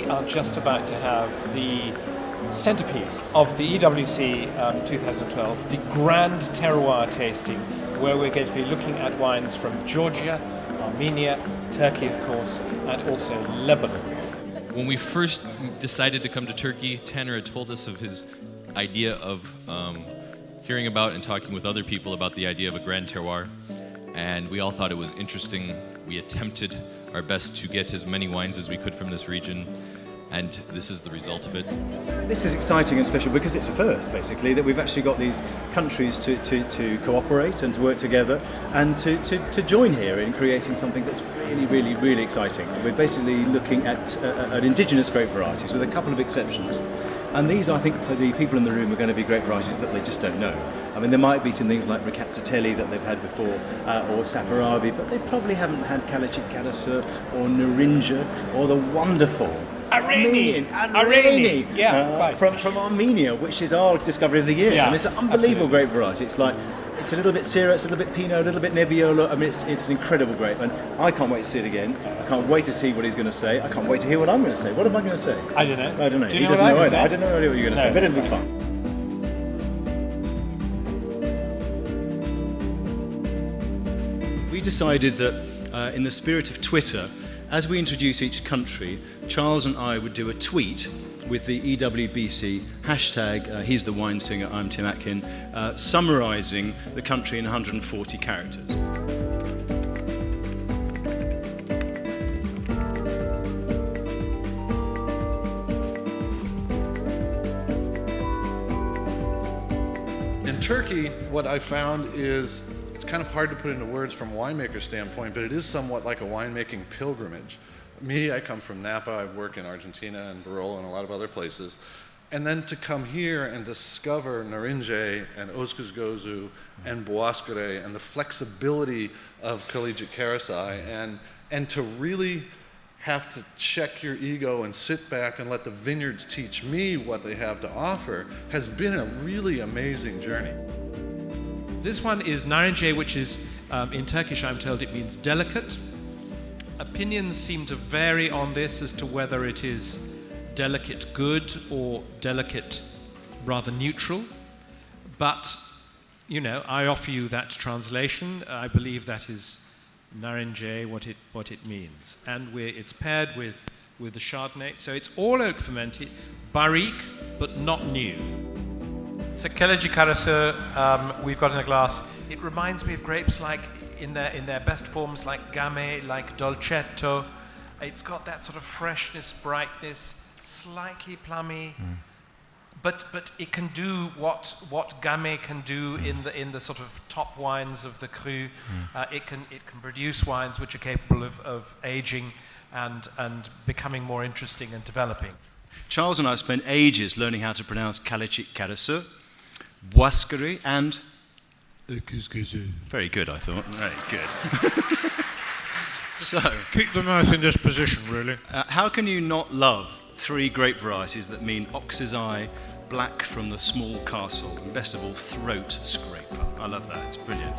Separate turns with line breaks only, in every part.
we are just about to have the centerpiece of the EWBC 2012, the Grand Terroir tasting, where we're going to be looking at wines from Georgia, Armenia, Turkey, of course, and also Lebanon.
When we first decided to come to Turkey, Tanner had told us of his idea of hearing about and talking with other people about the idea of a Grand Terroir, and we all thought it was interesting. We attempted our best to get as many wines as we could from this region, and this is the result of it.
This is exciting and special because it's a first, basically, that we've actually got these countries to cooperate and to work together and to join here in creating something that's really, really, really exciting. We're basically looking at indigenous grape varieties with a couple of exceptions. And these, I think, for the people in the room are going to be grape varieties that they just don't know. I mean, there might be some things like Riccazzatelli that they've had before, or Saperavi, but they probably haven't had Kalachit Karasur or Narinja or the wonderful
Armenian,
yeah, from Armenia, which is our discovery of the year.
Yeah,
and it's an unbelievable
absolutely.
grape variety. It's a little bit Syrah, it's a little bit Pinot, a little bit Nebbiolo. I mean, it's an incredible grape, and I can't wait to see it again. I can't wait to see what he's going to say. I can't wait to hear what I'm going to say. What am I going to say?
I don't know.
I don't know.
Do you
He
know
doesn't
what
know
I'm
either.
gonna
I
say?
don't know what you're going to say, but it'll be fun. We decided that in the spirit of Twitter, as we introduce each country, Charles and I would do a tweet with the EWBC hashtag, he's the wine singer, I'm Tim Atkin, summarising the country in 140 characters.
In Turkey, what I found is it's kind of hard to put into words from a winemaker's standpoint, but it is somewhat like a winemaking pilgrimage. Me, I come from Napa, I work in Argentina and Barolo and a lot of other places. And then to come here and discover Narinje and Özgözgözü and Boğazkere and the flexibility of Kalachit Karasai and to really have to check your ego and sit back and let the vineyards teach me what they have to offer has been a really amazing journey.
This one is Narinje, which is, in Turkish I'm told it means delicate. Opinions seem to vary on this as to whether it is delicate good or delicate rather neutral. But, you know, I offer you that translation. I believe that is Narinje, what it means. And it's paired with the Chardonnay. So it's all oak fermented, barrique, but not new. So Kalachit Karasur, we've got in a glass. It reminds me of grapes like in their best forms, like Gamay, like Dolcetto. It's got that sort of freshness, brightness, slightly plummy, but it can do what Gamay can do in the sort of top wines of the cru. It can produce wines which are capable of aging and becoming more interesting and developing.
Charles and I spent ages learning how to pronounce Kalachit Karasur, Boğazkere, and very good, I thought. Very good. So,
keep the mouth in this position, really.
How can you not love three grape varieties that mean ox's eye, black from the small castle, and best of all, throat scraper? I love that. It's brilliant.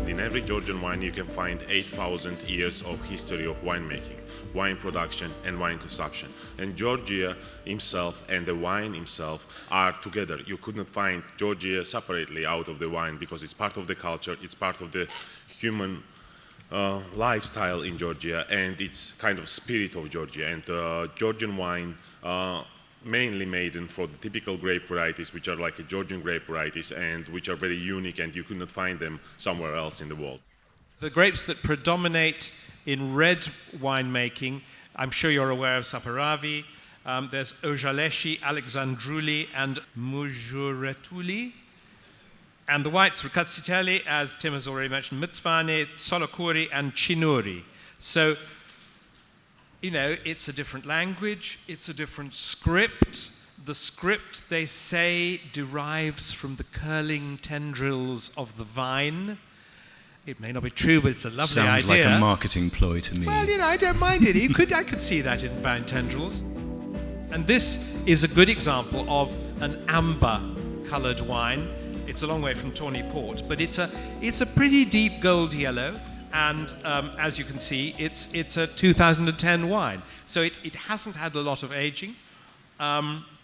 In every Georgian wine you can find 8,000 years of history of winemaking, wine production and wine consumption. And Georgia himself and the wine himself are together. You couldn't find Georgia separately out of the wine because it's part of the culture, it's part of the human lifestyle in Georgia, and it's kind of spirit of Georgia. And Georgian wine mainly made for the typical grape varieties, which are like a Georgian grape varieties and which are very unique, and you could not find them somewhere else in the world.
The grapes that predominate in red winemaking, I'm sure you're aware of Saperavi. There's Ojaleshi, Alexandrouli, and Mujuretuli. And the whites, Riccazzitelli, as Tim has already mentioned, Mitsvane, Solokuri, and Chinuri. So, you know, it's a different language, it's a different script. The script, they say, derives from the curling tendrils of the vine. It may not be true, but it's a lovely idea.
Sounds like a marketing ploy to me.
Well, you know, I don't mind it. I could see that in vine tendrils. And this is a good example of an amber-coloured wine. It's a long way from tawny port, but it's a pretty deep gold yellow, and as you can see, it's a 2010 wine. So it hasn't had a lot of aging.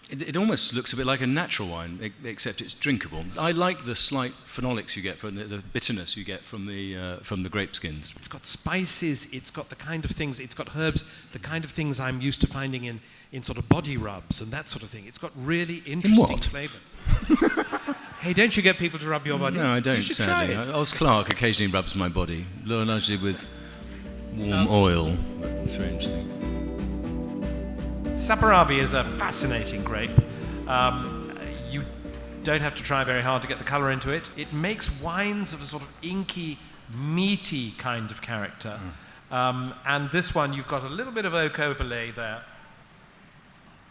It almost looks a bit like a natural wine, except it's drinkable. I like the slight phenolics you get from the bitterness you get from the grape skins.
It's got spices, it's got the kind of things, it's got herbs, the kind of things I'm used to finding in sort of body rubs and that sort of thing. It's got really interesting flavours. Hey, don't you get people to rub your body?
No, I don't,
You should
sadly.
try it.
Oz Clarke occasionally rubs my body, largely with warm oil. It's very interesting.
Saperavi is a fascinating grape. You don't have to try very hard to get the colour into it. It makes wines of a sort of inky, meaty kind of character. And this one, you've got a little bit of oak overlay there,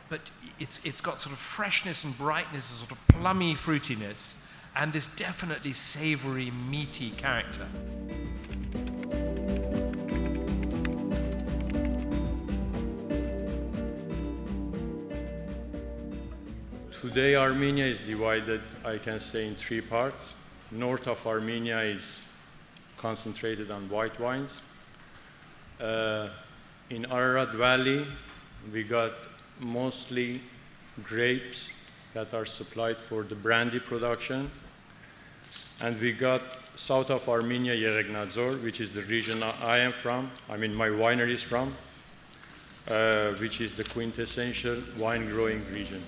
but it's got sort of freshness and brightness, a sort of plummy fruitiness, and this definitely savoury, meaty character.
Today Armenia is divided, I can say, in three parts. North of Armenia is concentrated on white wines. In Ararat Valley, we got mostly grapes that are supplied for the brandy production. And we got south of Armenia, Yeregnadzor, which is the region I am from, my winery is from, which is the quintessential wine growing region.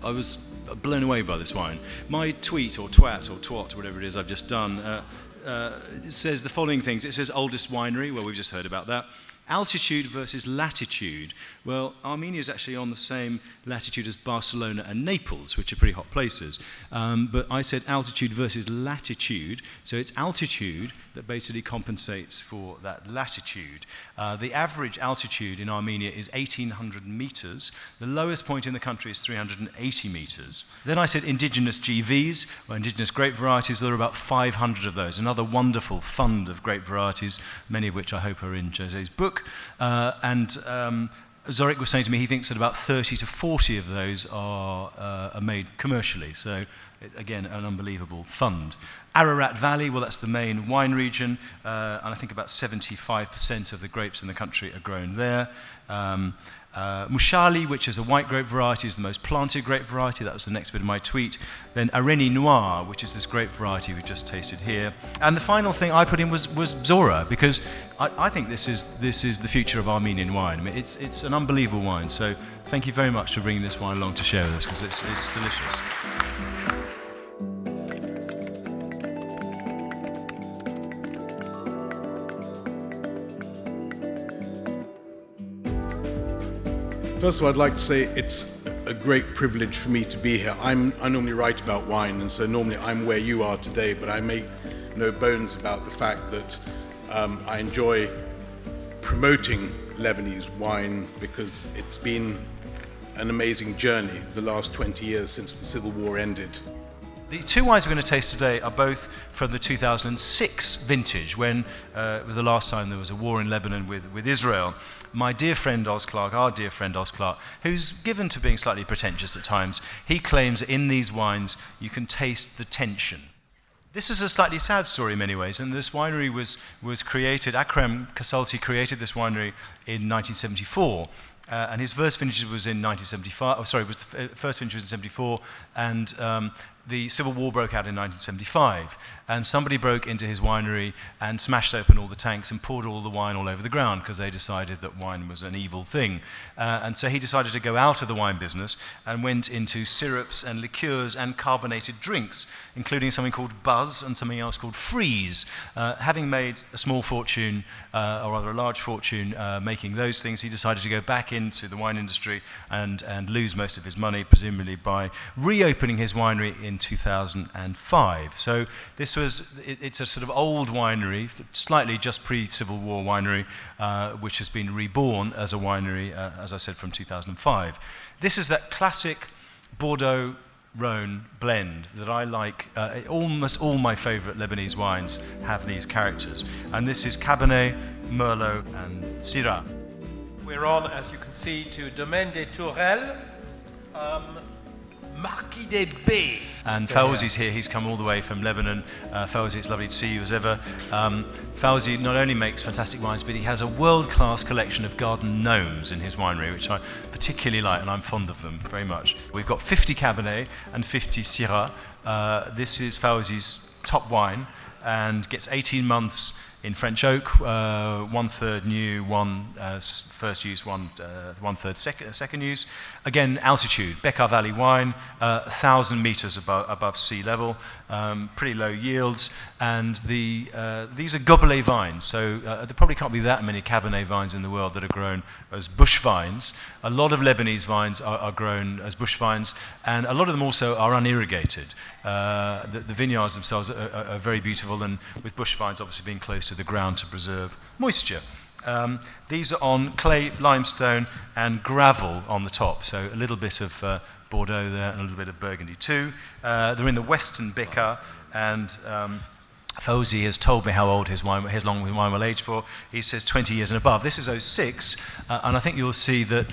I was blown away by this wine. My tweet or twat or twat, whatever it is I've just done, it says the following things. It says oldest winery, well, we've just heard about that. Altitude versus latitude. Well, Armenia is actually on the same latitude as Barcelona and Naples, which are pretty hot places. But I said altitude versus latitude, so it's altitude that basically compensates for that latitude. The average altitude in Armenia is 1,800 meters. The lowest point in the country is 380 meters. Then I said indigenous GVs, or indigenous grape varieties. There are about 500 of those. Another wonderful fund of grape varieties, many of which I hope are in Jose's book. Zorik was saying to me he thinks that about 30 to 40 of those are made commercially. So, again, an unbelievable fund. Ararat Valley, well, that's the main wine region, and I think about 75% of the grapes in the country are grown there. Mushali, which is a white grape variety, is the most planted grape variety. That was the next bit of my tweet. Then Areni Noir, which is this grape variety we've just tasted here. And the final thing I put in was Zora, because I think this is the future of Armenian wine. It's an unbelievable wine. So thank you very much for bringing this wine along to share with us, because it's delicious.
First of all, I'd like to say it's a great privilege for me to be here. I normally write about wine, and so normally I'm where you are today, but I make no bones about the fact that I enjoy promoting Lebanese wine because it's been an amazing journey the last 20 years since the Civil War ended.
The two wines we're going to taste today are both from the 2006 vintage, when it was the last time there was a war in Lebanon with Israel. My dear friend Oz Clarke, our dear friend Oz Clarke, who's given to being slightly pretentious at times, he claims that in these wines you can taste the tension. This is a slightly sad story in many ways, and this winery was created, Akram Kasalti created this winery in 1974. And his first vintage was in 1975. First vintage was in 74, and the Civil War broke out in 1975. And somebody broke into his winery and smashed open all the tanks and poured all the wine all over the ground because they decided that wine was an evil thing. And so he decided to go out of the wine business and went into syrups and liqueurs and carbonated drinks, including something called Buzz and something else called Freeze. Having made a small fortune, or rather a large fortune, making those things, he decided to go back into the wine industry and lose most of his money, presumably by reopening his winery in 2005. So it's a sort of old winery, slightly just pre-Civil War winery, which has been reborn as a winery, as I said, from 2005. This is that classic Bordeaux Rhone blend that I like. Almost all my favorite Lebanese wines have these characters. And this is Cabernet, Merlot, and Syrah.
We're on, as you can see, to Domaine des Tourelles, Marquis des Baies.
And Fawzi's here, he's come all the way from Lebanon. Fawzi, it's lovely to see you as ever. Fawzi not only makes fantastic wines, but he has a world-class collection of garden gnomes in his winery, which I particularly like, and I'm fond of them very much. We've got 50 Cabernet and 50 Syrah. This is Fawzi's top wine, and gets 18 months in French oak, 1/3 new, one first use, 1/3 second use. Again, altitude, Bekaa Valley wine, 1,000 meters above sea level, pretty low yields, and these are Gobelet vines, so there probably can't be that many Cabernet vines in the world that are grown as bush vines. A lot of Lebanese vines are grown as bush vines, and a lot of them also are unirrigated. The vineyards themselves are very beautiful, and with bush vines obviously being close to the ground to preserve moisture. These are on clay, limestone, and gravel on the top, so a little bit of Bordeaux there and a little bit of Burgundy too. They're in the Western Bekaa, and Fawzi has told me how old his long wine will age for. He says 20 years and above. This is 06, and I think you'll see that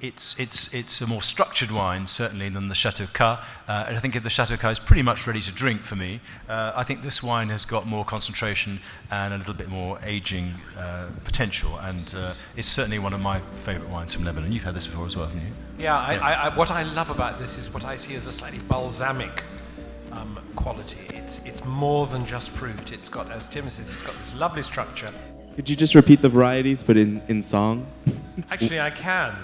it's a more structured wine, certainly, than the Chateau Ca. And I think if the Chateau Ca is pretty much ready to drink for me, I think this wine has got more concentration and a little bit more aging potential, and it's certainly one of my favourite wines from Lebanon. You've had this before as well, haven't you?
Yeah, what I love about this is what I see as a slightly balsamic quality. It's more than just fruit. It's got, as Tim says, it's got this lovely structure.
Could you just repeat the varieties, but in song?
Actually, I can.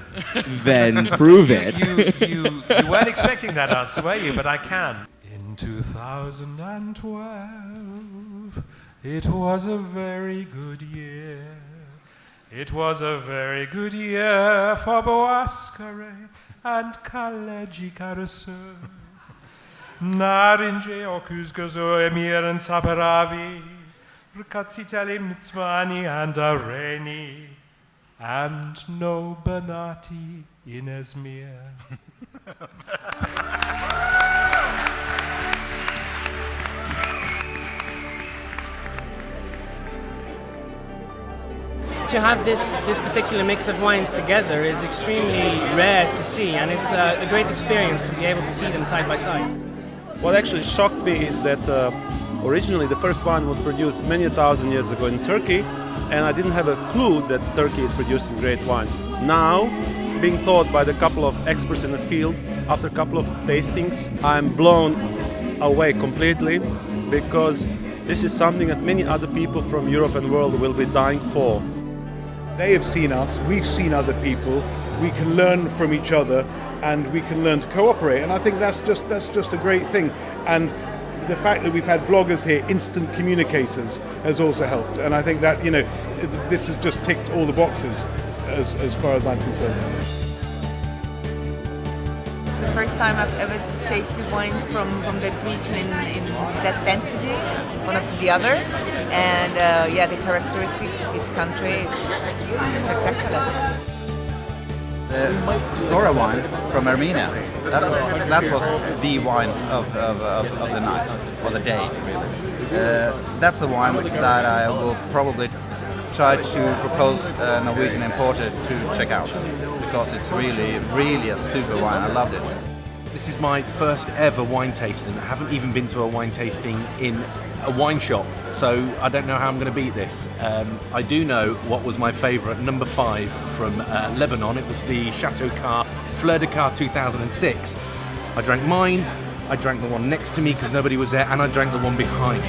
Then prove it.
You weren't expecting that answer, were you? But I can. In 2012, it was a very good year. It was a very good year for Boascare and Kalegi Carousel. Narinje Okuzgozo Emir and Saparavi, Rkatsitalim Nitzvani and Areni, and no Banati in Esmir.
To have this particular mix of wines together is extremely rare to see, and it's a great experience to be able to see them side by side.
What actually shocked me is that originally the first wine was produced many thousand years ago in Turkey, and I didn't have a clue that Turkey is producing great wine. Now, being taught by the couple of experts in the field, after a couple of tastings, I'm blown away completely, because this is something that many other people from Europe and the world will be dying for.
They have seen us, we've seen other people, we can learn from each other, and we can learn to cooperate, and I think that's just a great thing. And the fact that we've had bloggers here, instant communicators, has also helped, and I think that, you know, this has just ticked all the boxes as far as I'm concerned.
It's the first time I've ever tasted wines from that region in that density, one after the other, and the characteristic of each country is spectacular.
The Zora wine from Armenia, that was the wine of the night, or the day, really. That's the wine that I will probably try to propose a Norwegian importer to check out, because it's really a super wine. I loved it.
This is my first ever wine tasting. I haven't even been to a wine tasting in a wine shop, so I don't know how I'm going to beat this. I do know what was my favourite, number 5 from Lebanon. It was the Chateau Ca Fleur de Car 2006. I drank mine, I drank the one next to me because nobody was there, and I drank the one behind.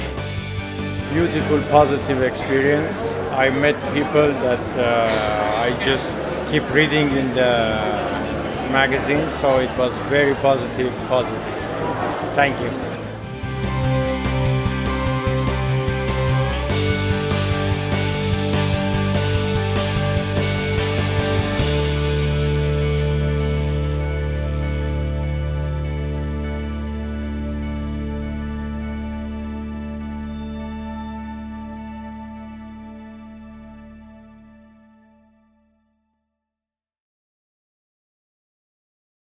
Beautiful, positive experience. I met people that I just keep reading in the magazines, so it was very positive. Thank you.